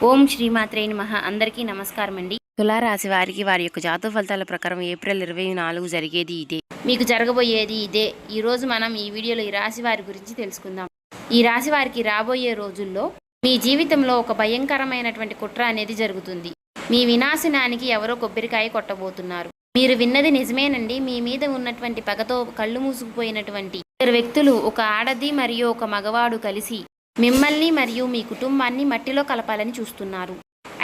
ఓం శ్రీమాత్రే నమః. అందరికీ నమస్కారం అండి. తులారాశి వారికి వారి యొక్క జాతక ఫలితాల ప్రకారం ఏప్రిల్ 24 జరిగేది ఇదే, మీకు జరగబోయేది ఇదే. ఈరోజు మనం ఈ వీడియోలో ఈ రాశి వారి గురించి తెలుసుకుందాం. ఈ రాశి వారికి రాబోయే రోజుల్లో మీ జీవితంలో ఒక భయంకరమైనటువంటి కుట్ర అనేది జరుగుతుంది. మీ వినాశనానికి ఎవరో కొబ్బరికాయ కొట్టబోతున్నారు. మీరు విన్నది నిజమేనండి. మీ మీద ఉన్నటువంటి పగతో కళ్ళు మూసుకుపోయినటువంటి ఇద్దరు వ్యక్తులు, ఒక ఆడది మరియు ఒక మగవాడు కలిసి మిమ్మల్ని మరియు మీ కుటుంబాన్ని మట్టిలో కలపాలని చూస్తున్నారు.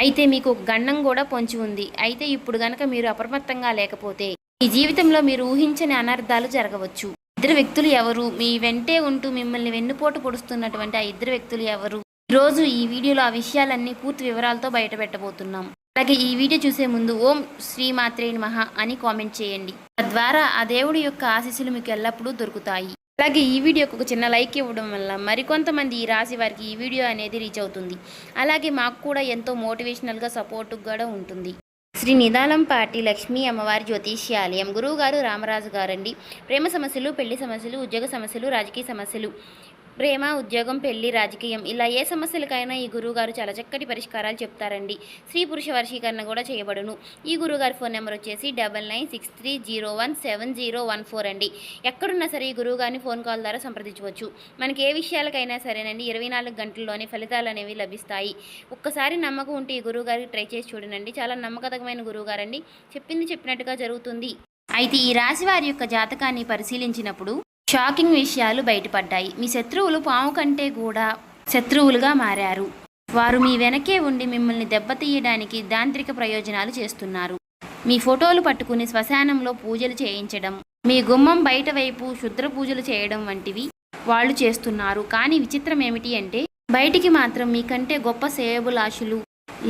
అయితే మీకు ఒక గండం కూడా పొంచి ఉంది. అయితే ఇప్పుడు గనక మీరు అప్రమత్తంగా లేకపోతే మీ జీవితంలో మీరు ఊహించని అనర్థాలు జరగవచ్చు. ఇద్దరు వ్యక్తులు ఎవరు? మీ వెంటే ఉంటూ మిమ్మల్ని వెన్నుపోటు పొడుస్తున్నటువంటి ఆ ఇద్దరు వ్యక్తులు ఎవరు? ఈరోజు ఈ వీడియోలో ఆ విషయాలన్నీ పూర్తి వివరాలతో బయటపెట్టబోతున్నాం. అలాగే ఈ వీడియో చూసే ముందు ఓం శ్రీమాత్రే నమః అని కామెంట్ చేయండి. తద్వారా ఆ దేవుడి యొక్క ఆశీస్సులు మీకు ఎల్లప్పుడూ దొరుకుతాయి. అలాగే ఈ వీడియోకి ఒక చిన్న లైక్ ఇవ్వడం వల్ల మరికొంతమంది ఈ రాశి వారికి ఈ వీడియో అనేది రీచ్ అవుతుంది. అలాగే మాకు కూడా ఎంతో మోటివేషనల్గా సపోర్ట్గా కూడా ఉంటుంది. శ్రీ నిదానంపాటి లక్ష్మీ అమ్మవారి జ్యోతిష్యాలయం, గురువుగారు రామరాజు గారండి. ప్రేమ సమస్యలు, పెళ్లి సమస్యలు, ఉద్యోగ సమస్యలు, రాజకీయ సమస్యలు, ప్రేమ, ఉద్యోగం, పెళ్లి, రాజకీయం ఇలా ఏ సమస్యలకైనా ఈ గురువుగారు చాలా చక్కటి పరిష్కారాలు చెప్తారండి. స్త్రీ పురుష వర్షీకరణ కూడా చేయబడును. ఈ గురువుగారి ఫోన్ నెంబర్ వచ్చేసి 9963017014 అండి. ఎక్కడున్నా సరే ఈ గురువుగారిని ఫోన్ కాల్ ద్వారా సంప్రదించవచ్చు. మనకి ఏ విషయాలకైనా సరేనండి 24 గంటల్లోనే ఫలితాలు అనేవి లభిస్తాయి. ఒక్కసారి నమ్మకం ఉంటే ఈ గురువుగారికి ట్రై చేసి చూడండి. చాలా నమ్మకతమైన గురువుగారండి. చెప్పింది చెప్పినట్టుగా జరుగుతుంది. అయితే ఈ రాశి వారి యొక్క జాతకాన్ని పరిశీలించినప్పుడు షాకింగ్ విషయాలు బయటపడ్డాయి. మీ శత్రువులు పాము కంటే కూడా శత్రువులుగా మారారు. వారు మీ వెనకే ఉండి మిమ్మల్ని దెబ్బతీయడానికి తాంత్రిక ప్రయోజనాలు చేస్తున్నారు. మీ ఫోటోలు పట్టుకుని శ్మశానంలో పూజలు చేయించడం, మీ గుమ్మం బయట వైపు శుద్ర పూజలు చేయడం వంటివి వాళ్ళు చేస్తున్నారు. కానీ విచిత్రం ఏమిటి అంటే బయటికి మాత్రం మీకంటే గొప్ప శ్రేయోభిలాషులు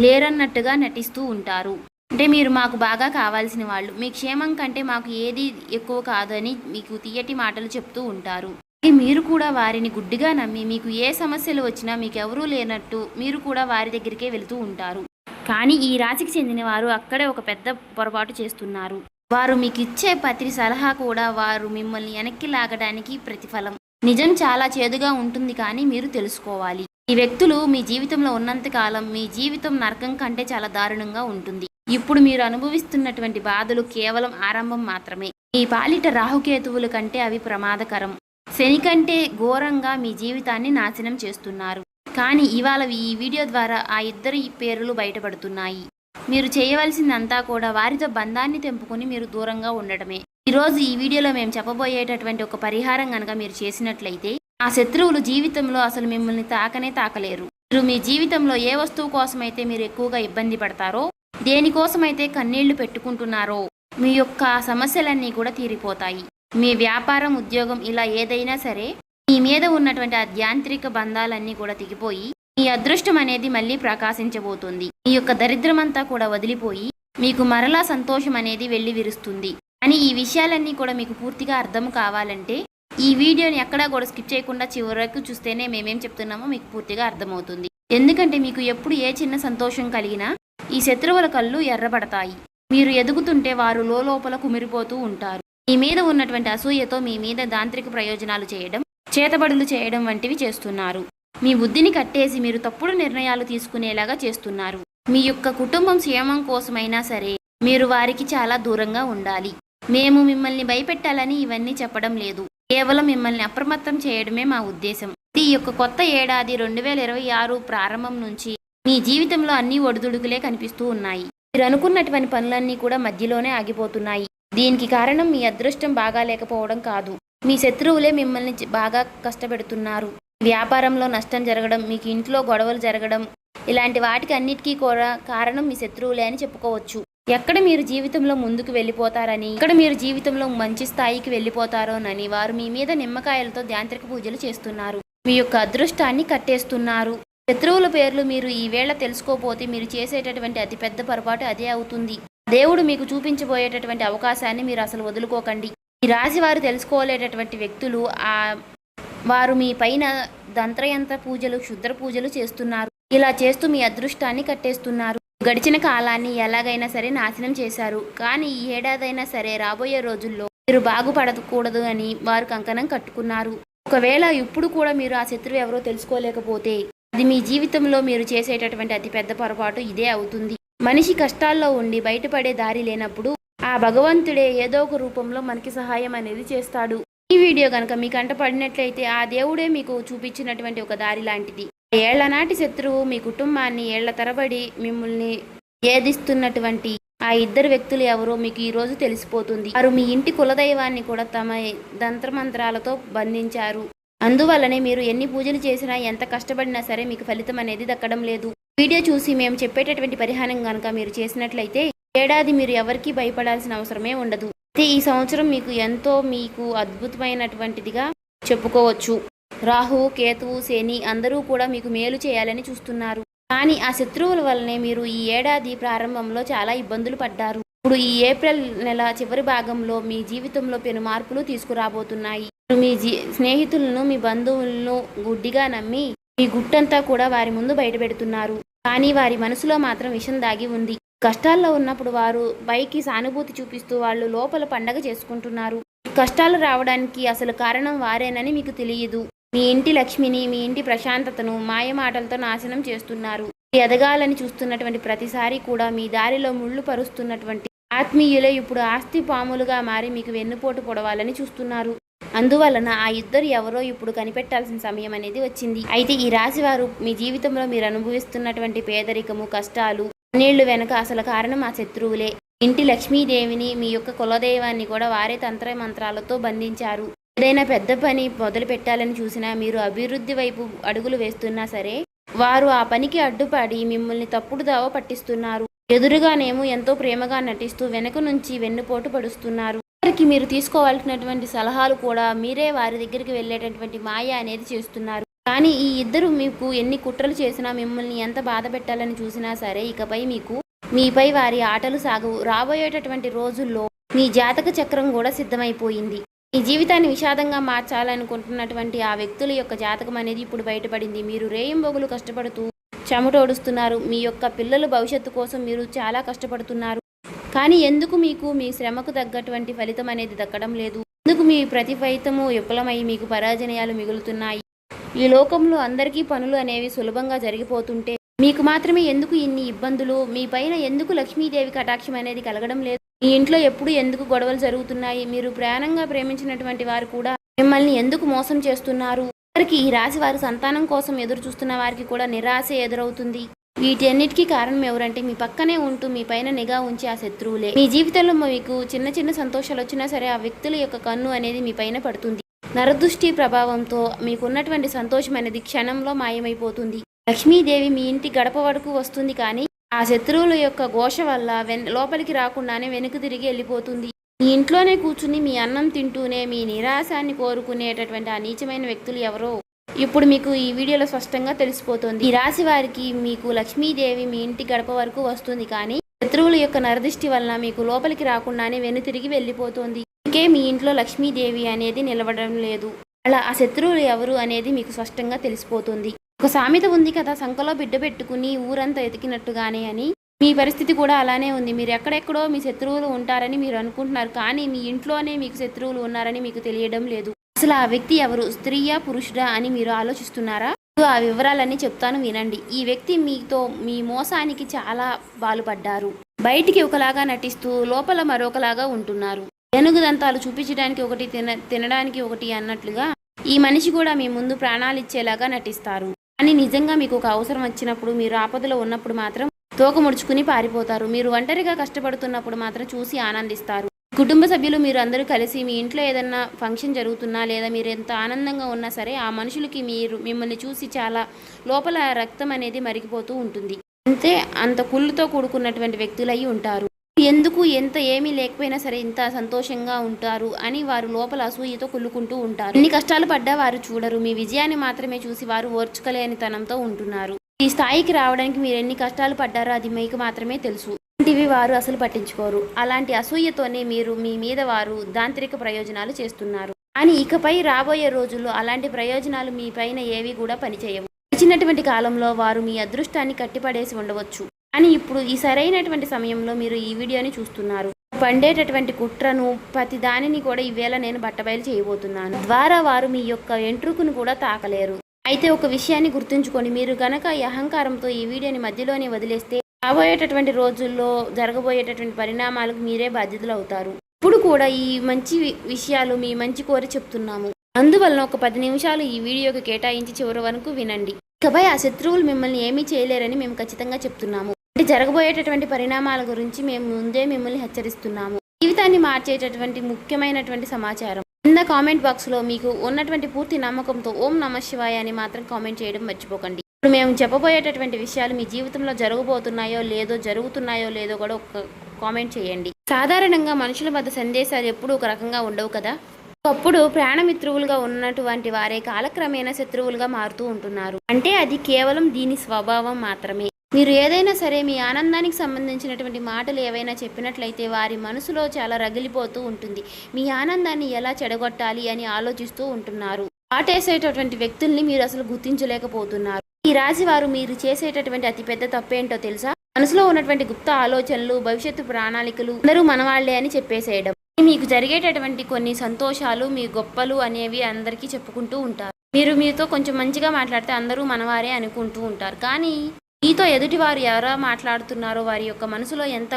లేరన్నట్టుగా నటిస్తూ ఉంటారు. అంటే మీరు మాకు బాగా కావాల్సిన వాళ్ళు, మీ క్షేమం కంటే మాకు ఏది ఎక్కువ కాదు అని మీకు తీయటి మాటలు చెప్తూ ఉంటారు. మీరు కూడా వారిని గుడ్డిగా నమ్మి మీకు ఏ సమస్యలు వచ్చినా మీకు ఎవరూ లేనట్టు మీరు కూడా వారి దగ్గరికే వెళుతూ ఉంటారు. కానీ ఈ రాశికి చెందిన వారు అక్కడే ఒక పెద్ద పొరపాటు చేస్తున్నారు. వారు మీకు ఇచ్చే ప్రతి సలహా కూడా వారు మిమ్మల్ని వెనక్కి లాగడానికి ప్రతిఫలం. నిజం చాలా చేదుగా ఉంటుంది, కానీ మీరు తెలుసుకోవాలి. ఈ వ్యక్తులు మీ జీవితంలో ఉన్నంతకాలం మీ జీవితం నరకం కంటే చాలా దారుణంగా ఉంటుంది. ఇప్పుడు మీరు అనుభవిస్తున్నటువంటి బాధలు కేవలం ఆరంభం మాత్రమే. మీ పాలిట రాహుకేతువుల కంటే అవి ప్రమాదకరం. శని కంటే ఘోరంగా మీ జీవితాన్ని నాశనం చేస్తున్నారు. కానీ ఇవాళ ఈ వీడియో ద్వారా ఆ ఇద్దరి పేర్లు బయటపడుతున్నాయి. మీరు చేయవలసిందంతా కూడా వారితో బంధాన్ని తెంపుకొని మీరు దూరంగా ఉండటమే. ఈరోజు ఈ వీడియోలో మేము చెప్పబోయేటటువంటి ఒక పరిహారం కనుక మీరు చేసినట్లయితే ఆ శత్రువులు జీవితంలో అసలు మిమ్మల్ని తాకనే తాకలేరు. మీరు మీ జీవితంలో ఏ వస్తువు కోసమైతే మీరు ఎక్కువగా ఇబ్బంది పడతారో, దేనికోసమైతే కన్నీళ్లు పెట్టుకుంటున్నారో మీ యొక్క సమస్యలన్నీ కూడా తీరిపోతాయి. మీ వ్యాపారం, ఉద్యోగం ఇలా ఏదైనా సరే మీ మీద ఉన్నటువంటి ఆ యాంత్రిక బంధాలన్నీ కూడా తెగిపోయి మీ అదృష్టం అనేది మళ్ళీ ప్రకాశించబోతుంది. మీ యొక్క దరిద్రమంతా కూడా వదిలిపోయి మీకు మరలా సంతోషం అనేది వెళ్ళి విరుస్తుంది. అని ఈ విషయాలన్నీ కూడా మీకు పూర్తిగా అర్థం కావాలంటే ఈ వీడియోని ఎక్కడా కూడా స్కిప్ చేయకుండా చివరకు చూస్తేనే మేమేం చెప్తున్నామో మీకు పూర్తిగా అర్థమవుతుంది. ఎందుకంటే మీకు ఎప్పుడు ఏ చిన్న సంతోషం కలిగినా ఈ శత్రువుల కళ్ళు ఎర్రబడతాయి. మీరు ఎదుగుతుంటే వారు లోపల కుమిరిపోతూ ఉంటారు. మీ మీద ఉన్నటువంటి అసూయతో మీ మీద తాంత్రిక ప్రయోజనాలు చేయడం, చేతబడులు చేయడం వంటివి చేస్తున్నారు. మీ బుద్ధిని కట్టేసి మీరు తప్పుడు నిర్ణయాలు తీసుకునేలాగా చేస్తున్నారు. మీ యొక్క కుటుంబం క్షేమం కోసమైనా సరే మీరు వారికి చాలా దూరంగా ఉండాలి. మేము మిమ్మల్ని భయపెట్టాలని ఇవన్నీ చెప్పడం లేదు. కేవలం మిమ్మల్ని అప్రమత్తం చేయడమే మా ఉద్దేశం. ఈ యొక్క కొత్త ఏడాది 2026 ప్రారంభం నుంచి మీ జీవితంలో అన్ని ఒడిదుడుకులే కనిపిస్తూ ఉన్నాయి. మీరు అనుకున్నటువంటి పనులన్నీ కూడా మధ్యలోనే ఆగిపోతున్నాయి. దీనికి కారణం మీ అదృష్టం బాగా లేకపోవడం కాదు, మీ శత్రువులే మిమ్మల్ని బాగా కష్టపెడుతున్నారు. వ్యాపారంలో నష్టం జరగడం, మీకు ఇంట్లో గొడవలు జరగడం, ఇలాంటి వాటికి అన్నిటికీ కూడా కారణం మీ శత్రువులే అని చెప్పుకోవచ్చు. ఎక్కడ మీరు జీవితంలో ముందుకు వెళ్ళిపోతారని, ఎక్కడ మీరు జీవితంలో మంచి స్థాయికి వెళ్ళిపోతారోనని వారు మీ మీద నిమ్మకాయలతో తాంత్రిక పూజలు చేస్తున్నారు. మీ యొక్క అదృష్టాన్ని కట్టేస్తున్నారు. శత్రువుల పేర్లు మీరు ఈవేళ తెలుసుకోపోతే మీరు చేసేటటువంటి అతిపెద్ద పొరపాటు అదే అవుతుంది. దేవుడు మీకు చూపించబోయేటటువంటి అవకాశాన్ని మీరు అసలు వదులుకోకండి. ఈ రాశి వారు తెలుసుకోలేటటువంటి వ్యక్తులు వారు మీ పైన తంత్రయంత్ర పూజలు, క్షుద్ర పూజలు చేస్తున్నారు. ఇలా చేస్తూ మీ అదృష్టాన్ని కట్టేస్తున్నారు. గడిచిన కాలాన్ని ఎలాగైనా సరే నాశనం చేశారు. కానీ ఈ ఏడాదైనా సరే రాబోయే రోజుల్లో మీరు బాగుపడకూడదు అని వారు కంకణం కట్టుకున్నారు. ఒకవేళ ఇప్పుడు కూడా మీరు ఆ శత్రువు ఎవరో తెలుసుకోలేకపోతే అది మీ జీవితంలో మీరు చేసేటటువంటి అతిపెద్ద పొరపాటు ఇదే అవుతుంది. మనిషి కష్టాల్లో ఉండి బయటపడే దారి లేనప్పుడు ఆ భగవంతుడే ఏదో ఒక రూపంలో మనకి సహాయం అనేది చేస్తాడు. ఈ వీడియో కనుక మీ కంట పడినట్లయితే ఆ దేవుడే మీకు చూపించినటువంటి ఒక దారి లాంటిది. ఏళ్ల నాటి శత్రువు మీ కుటుంబాన్ని ఏళ్ల తరబడి మిమ్మల్ని ఏదిస్తున్నటువంటి ఆ ఇద్దరు వ్యక్తులు ఎవరో మీకు ఈ రోజు తెలిసిపోతుంది. వారు మీ ఇంటి కులదైవాన్ని కూడా తమ తంత్రమంత్రాలతో బంధించారు. అందువల్లనే మీరు ఎన్ని పూజలు చేసినా ఎంత కష్టపడినా సరే మీకు ఫలితం అనేది దక్కడం లేదు. వీడియో చూసి మేము చెప్పేటటువంటి పరిహారం కనుక మీరు చేసినట్లయితే ఏడాది మీరు ఎవరికీ భయపడాల్సిన అవసరమే ఉండదు. అయితే ఈ సంవత్సరం మీకు అద్భుతమైనటువంటిదిగా చెప్పుకోవచ్చు. రాహు, కేతువు, శని అందరూ కూడా మీకు మేలు చేయాలని చూస్తున్నారు. కానీ ఆ శత్రువుల వల్లనే మీరు ఈ ఏడాది ప్రారంభంలో చాలా ఇబ్బందులు పడ్డారు. ఇప్పుడు ఈ ఏప్రిల్ నెల చివరి భాగంలో మీ జీవితంలో పెను మార్పులు తీసుకురాబోతున్నాయి. మీ స్నేహితులను, మీ బంధువులను గుడ్డిగా నమ్మి మీ గుట్టంతా కూడా వారి ముందు బయటపెడుతున్నారు. కానీ వారి మనసులో మాత్రం విషం దాగి ఉంది. కష్టాల్లో ఉన్నప్పుడు వారు పైకి సానుభూతి చూపిస్తూ వాళ్ళు లోపల పండగ చేసుకుంటున్నారు. కష్టాలు రావడానికి అసలు కారణం వారేనని మీకు తెలియదు. మీ ఇంటి లక్ష్మిని, మీ ఇంటి ప్రశాంతతను మాయమాటలతో నాశనం చేస్తున్నారు. ఎదగాలని చూస్తున్నటువంటి ప్రతిసారి కూడా మీ దారిలో ముళ్ళు పరుస్తున్నటువంటి ఆత్మీయులే ఇప్పుడు ఆస్తి పాములుగా మారి మీకు వెన్నుపోటు పొడవాలని చూస్తున్నారు. అందువలన ఆ ఇద్దరు ఎవరో ఇప్పుడు కనిపెట్టాల్సిన సమయం అనేది వచ్చింది. అయితే ఈ రాశి వారు మీ జీవితంలో మీరు అనుభవిస్తున్నటువంటి పేదరికము, కష్టాలు, నీళ్లు వెనక అసలు కారణం ఆ శత్రువులే. ఇంటి లక్ష్మీదేవిని, మీ యొక్క కులదైవాన్ని కూడా వారే తంత్ర మంత్రాలతో బంధించారు. ఏదైనా పెద్ద పని మొదలు పెట్టాలని చూసినా, మీరు అభివృద్ధి వైపు అడుగులు వేస్తున్నా సరే వారు ఆ పనికి అడ్డుపడి మిమ్మల్ని తప్పుడు దావ పట్టిస్తున్నారు. ఎదురుగానేమో ఎంతో ప్రేమగా నటిస్తూ వెనక నుంచి వెన్నుపోటు పడుస్తున్నారు. వారికి మీరు తీసుకోవాల్సినటువంటి సలహాలు కూడా మీరే వారి దగ్గరికి వెళ్ళేటటువంటి మాయ అనేది చేస్తున్నారు. కానీ ఈ ఇద్దరు మీకు ఎన్ని కుట్రలు చేసినా, మిమ్మల్ని ఎంత బాధ పెట్టాలని చూసినా సరే ఇకపై మీపై వారి ఆటలు సాగవు. రాబోయేటటువంటి రోజుల్లో మీ జాతక చక్రం కూడా సిద్ధమైపోయింది. మీ జీవితాన్ని విషాదంగా మార్చాలనుకుంటున్నటువంటి ఆ వ్యక్తుల యొక్క జాతకం అనేది ఇప్పుడు బయటపడింది. మీరు రేయింబొగులు కష్టపడుతూ చెమటోడుస్తున్నారు. మీ యొక్క పిల్లల భవిష్యత్తు కోసం మీరు చాలా కష్టపడుతున్నారు. కానీ ఎందుకు మీకు మీ శ్రమకు తగ్గటువంటి ఫలితం అనేది దక్కడం లేదు? ఎందుకు మీ ప్రతి ఫలితము విఫలమై మీకు పరాజయాలు మిగులుతున్నాయి? ఈ లోకంలో అందరికీ పనులు అనేవి సులభంగా జరిగిపోతుంటే మీకు మాత్రమే ఎందుకు ఇన్ని ఇబ్బందులు? మీ పైన ఎందుకు లక్ష్మీదేవి కటాక్షం అనేది కలగడం లేదు? మీ ఇంట్లో ఎప్పుడు ఎందుకు గొడవలు జరుగుతున్నాయి? మీరు ప్రాణంగా ప్రేమించినటువంటి వారు కూడా మిమ్మల్ని ఎందుకు మోసం చేస్తున్నారు? వారికి ఈ రాశి వారు సంతానం కోసం ఎదురు చూస్తున్న వారికి కూడా నిరాశ ఎదురవుతుంది. వీటన్నిటికీ కారణం ఎవరంటే మీ పక్కనే ఉంటూ మీ పైన నిఘా ఉంచి ఆ శత్రువులే. మీ జీవితంలో మీకు చిన్న చిన్న సంతోషాలు వచ్చినా సరే ఆ వ్యక్తుల యొక్క కన్ను అనేది మీ పైన పడుతుంది. నరదృష్టి ప్రభావంతో మీకున్నటువంటి సంతోషం అనేది క్షణంలో మాయమైపోతుంది. లక్ష్మీదేవి మీ ఇంటి గడప వరకు వస్తుంది, కానీ ఆ శత్రువుల యొక్క ఘోష వల్ల లోపలికి రాకుండానే వెనుక తిరిగి వెళ్ళిపోతుంది. మీ ఇంట్లోనే కూర్చుని మీ అన్నం తింటూనే మీ నిరాశాన్ని కోరుకునేటటువంటి ఆ నీచమైన వ్యక్తులు ఎవరో ఇప్పుడు మీకు ఈ వీడియోలో స్పష్టంగా తెలిసిపోతుంది. ఈ రాశి వారికి మీకు లక్ష్మీదేవి మీ ఇంటి గడప వరకు వస్తుంది, కానీ శత్రువుల యొక్క నరదృష్టి వలన మీకు లోపలికి రాకుండానే వెనుతిరిగి వెళ్ళిపోతుంది. ఇంకే మీ ఇంట్లో లక్ష్మీదేవి అనేది నిలబడడం లేదు. అలా ఆ శత్రువులు ఎవరు అనేది మీకు స్పష్టంగా తెలిసిపోతుంది. ఒక సామెత ఉంది కదా, సంకలో బిడ్డ పెట్టుకుని ఊరంతా ఎతికినట్టుగానే అని. మీ పరిస్థితి కూడా అలానే ఉంది. మీరు ఎక్కడెక్కడో మీ శత్రువులు ఉంటారని మీరు అనుకుంటున్నారు, కానీ మీ ఇంట్లోనే మీకు శత్రువులు ఉన్నారని మీకు తెలియడం లేదు. అసలు ఆ వ్యక్తి ఎవరు? స్త్రీయా, పురుషుడా అని మీరు ఆలోచిస్తున్నారా? ఆ వివరాలన్నీ చెప్తాను, వినండి. ఈ వ్యక్తి మీ మోసానికి చాలా బాలుపడ్డారు. బయటికి ఒకలాగా నటిస్తూ లోపల మరొకలాగా ఉంటున్నారు. ఏనుగుదంతాలు చూపించడానికి ఒకటి, తినడానికి ఒకటి అన్నట్లుగా ఈ మనిషి కూడా మీ ముందు ప్రాణాలు ఇచ్చేలాగా నటిస్తారు. కానీ నిజంగా మీకు ఒక అవసరం వచ్చినప్పుడు, మీరు ఆపదలో ఉన్నప్పుడు మాత్రం తోక ముడుచుకుని పారిపోతారు. మీరు ఒంటరిగా కష్టపడుతున్నప్పుడు మాత్రం చూసి ఆనందిస్తారు. కుటుంబ సభ్యులు మీరు అందరూ కలిసి మీ ఇంట్లో ఏదన్నా ఫంక్షన్ జరుగుతున్నా లేదా మీరు ఎంత ఆనందంగా ఉన్నా సరే ఆ మనుషులకి మిమ్మల్ని చూసి చాలా లోపల రక్తం అనేది మరిగిపోతూ ఉంటుంది. అంత కుళ్ళుతో కూడుకున్నటువంటి వ్యక్తులు అయి ఉంటారు. ఎందుకు ఏమీ లేకపోయినా సరే ఇంత సంతోషంగా ఉంటారు అని వారు లోపల అసూయతో కుళ్ళుకుంటూ ఉంటారు. ఎన్ని కష్టాలు పడ్డా వారు చూడరు. మీ విజయాన్ని మాత్రమే చూసి వారు ఓర్చుకోలేని తనంతో ఉంటున్నారు. ఈ స్థాయికి రావడానికి మీరు ఎన్ని కష్టాలు పడ్డారో అది మీకు మాత్రమే తెలుసు. అలాంటివి వారు అసలు పట్టించుకోరు. అలాంటి అసూయతోనే మీరు మీ మీద వారు దాంత్రిక ప్రయోజనాలు చేస్తున్నారు. కానీ ఇకపై రాబోయే రోజుల్లో అలాంటి ప్రయోజనాలు మీ పైన ఏవి కూడా పనిచేయవు. ఇచ్చినటువంటి కాలంలో వారు మీ అదృష్టాన్ని కట్టిపడేసి ఉండవచ్చు. కానీ ఇప్పుడు ఈ సరైనటువంటి సమయంలో మీరు ఈ వీడియోని చూస్తున్నారు. పండేటటువంటి కుట్రను ప్రతి దానిని కూడా ఈవేళ నేను బట్టబయలు చేయబోతున్నాను. ద్వారా వారు మీ యొక్క ఎంట్రుకును కూడా తాకలేరు. అయితే ఒక విషయాన్ని గుర్తుంచుకోండి, మీరు గనక ఈ అహంకారంతో ఈ వీడియోని మధ్యలోనే వదిలేస్తే రాబోయేటటువంటి రోజుల్లో జరగబోయేటటువంటి పరిణామాలకు మీరే బాధ్యతలు అవుతారు. ఇప్పుడు కూడా ఈ మంచి విషయాలు మీ మంచి కోరి చెప్తున్నాము. అందువలన ఒక 10 నిమిషాలు ఈ వీడియోకి కేటాయించి చివరి వరకు వినండి. ఇకపై ఆ శత్రువులు మిమ్మల్ని ఏమీ చేయలేరని మేము ఖచ్చితంగా చెప్తున్నాము. అంటే జరగబోయేటటువంటి పరిణామాల గురించి మేము ముందే మిమ్మల్ని హెచ్చరిస్తున్నాము. జీవితాన్ని మార్చేటటువంటి ముఖ్యమైనటువంటి సమాచారం. కింద కామెంట్ బాక్స్లో మీకు ఉన్నటువంటి పూర్తి నమ్మకంతో ఓం నమః శివాయ అని మాత్రం కామెంట్ చేయడం మర్చిపోకండి. ఇప్పుడు మేము చెప్పబోయేటటువంటి విషయాలు మీ జీవితంలో జరగబోతున్నాయో లేదో, జరుగుతున్నాయో లేదో కూడా ఒక కామెంట్ చేయండి. సాధారణంగా మనుషుల మధ్య సందేశాలు ఎప్పుడూ ఒక రకంగా ఉండవు కదా. ఒకప్పుడు ప్రాణమిత్రువులుగా ఉన్నటువంటి వారే కాలక్రమేణా శత్రువులుగా మారుతూ ఉంటున్నారు. అంటే అది కేవలం దీని స్వభావం మాత్రమే. మీరు ఏదైనా సరే మీ ఆనందానికి సంబంధించినటువంటి మాటలు ఏవైనా చెప్పినట్లయితే వారి మనసులో చాలా రగిలిపోతూ ఉంటుంది. మీ ఆనందాన్ని ఎలా చెడగొట్టాలి అని ఆలోచిస్తూ ఉంటున్నారు. ఆటేసేటటువంటి వ్యక్తుల్ని మీరు అసలు గుర్తించలేకపోతున్నారు. ఈ రాశి వారు మీరు చేసేటటువంటి అతిపెద్ద తప్పేంటో తెలుసా? మనసులో ఉన్నటువంటి గుప్త ఆలోచనలు, భవిష్యత్తు ప్రణాళికలు అందరూ మనవాళ్లే అని చెప్పేసేయడం. మీకు జరిగేటటువంటి కొన్ని సంతోషాలు, మీ గొప్పలు అనేవి అందరికీ చెప్పుకుంటూ ఉంటారు. మీరు మీతో కొంచెం మంచిగా మాట్లాడితే అందరూ మనవారే అనుకుంటూ ఉంటారు. కానీ మీతో ఎదుటివారు ఎలా మాట్లాడుతున్నారో, వారి యొక్క మనసులో ఎంత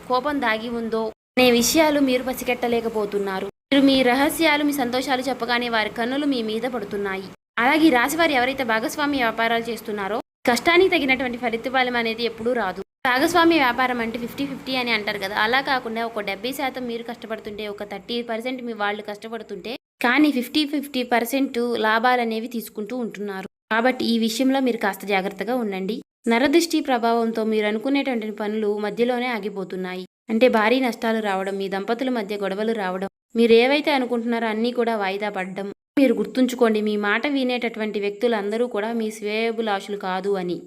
కోపం దాగి ఉందో అనే విషయాలు మీరు పసిగట్టలేకపోతున్నారు. మీరు మీ రహస్యాలు, మీ సంతోషాలు చెప్పగానే వారి కన్నులు మీ మీద పడుతున్నాయి. అలాగే ఈ రాశి వారు ఎవరైతే భాగస్వామ్య వ్యాపారాలు చేస్తున్నారో కష్టానికి తగినటువంటి ఫలితం అనేది ఎప్పుడూ రాదు. భాగస్వామ్య వ్యాపారం అంటే 50-50 అని అంటారు కదా. అలా కాకుండా ఒక 70% మీరు కష్టపడుతుంటే, ఒక 30% మీ వాళ్ళు కష్టపడుతుంటే, కానీ 50% లాభాలు అనేవి తీసుకుంటూ ఉంటున్నారు. కాబట్టి ఈ విషయంలో మీరు కాస్త జాగ్రత్తగా ఉండండి. నరదృష్టి ప్రభావంతో మీరు అనుకునేటువంటి పనులు మధ్యలోనే ఆగిపోతున్నాయి. అంటే భారీ నష్టాలు రావడం, మీ దంపతుల మధ్య గొడవలు రావడం, మీరు ఏవైతే అనుకుంటున్నారో అన్నీ కూడా వాయిదా పడడం. మీరు గుర్తుంచుకోండి, మీ మాట వినేటటువంటి వ్యక్తులందరూ కూడా మీ శ్రేయోభిలాషులు కాదు అని.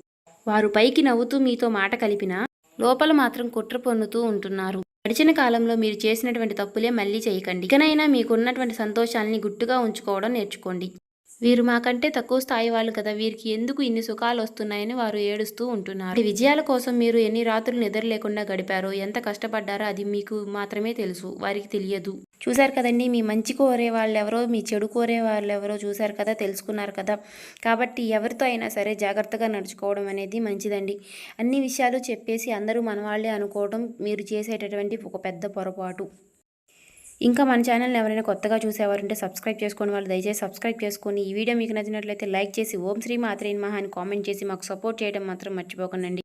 వారు పైకి నవ్వుతూ మీతో మాట కలిపినా లోపల మాత్రం కుట్ర పొన్నుతూ ఉంటున్నారు. గడిచిన కాలంలో మీరు చేసినటువంటి తప్పులే మళ్ళీ చేయకండి. ఇకనైనా మీకున్నటువంటి సంతోషాలని గుట్టుగా ఉంచుకోవడం నేర్చుకోండి. వీరు మాకంటే తక్కువ స్థాయి వాళ్ళు కదా, వీరికి ఎందుకు ఇన్ని సుఖాలు వస్తున్నాయని వారు ఏడుస్తూ ఉంటున్నారు. విజయాల కోసం మీరు ఎన్ని రాత్రులు నిద్ర లేకుండా గడిపారో, ఎంత కష్టపడ్డారో అది మీకు మాత్రమే తెలుసు, వారికి తెలియదు. చూశారు కదండి, మీ మంచి కోరే వాళ్ళు ఎవరో, మీ చెడు కోరే వాళ్ళు ఎవరో చూశారు కదా, తెలుసుకున్నారు కదా. కాబట్టి ఎవరితో అయినా సరే జాగ్రత్తగా నడుచుకోవడం అనేది మంచిదండి. అన్ని విషయాలు చెప్పేసి అందరూ మన వాళ్ళే అనుకోవడం మీరు చేసేటటువంటి ఒక పెద్ద పొరపాటు. ఇంకా మన ఛానల్ని ఎవరైనా కొత్తగా చూసేవారుంటే సబ్స్క్రైబ్ చేసుకోండి. వాళ్ళు దయచేసి సబ్స్క్రైబ్ చేసుకొని ఈ వీడియో మీకు నచ్చినట్లయితే లైక్ చేసి ఓం శ్రీ మాత్రే నమః అని కామెంట్ చేసి మాకు సపోర్ట్ చేయడం మాత్రం మర్చిపోకండి.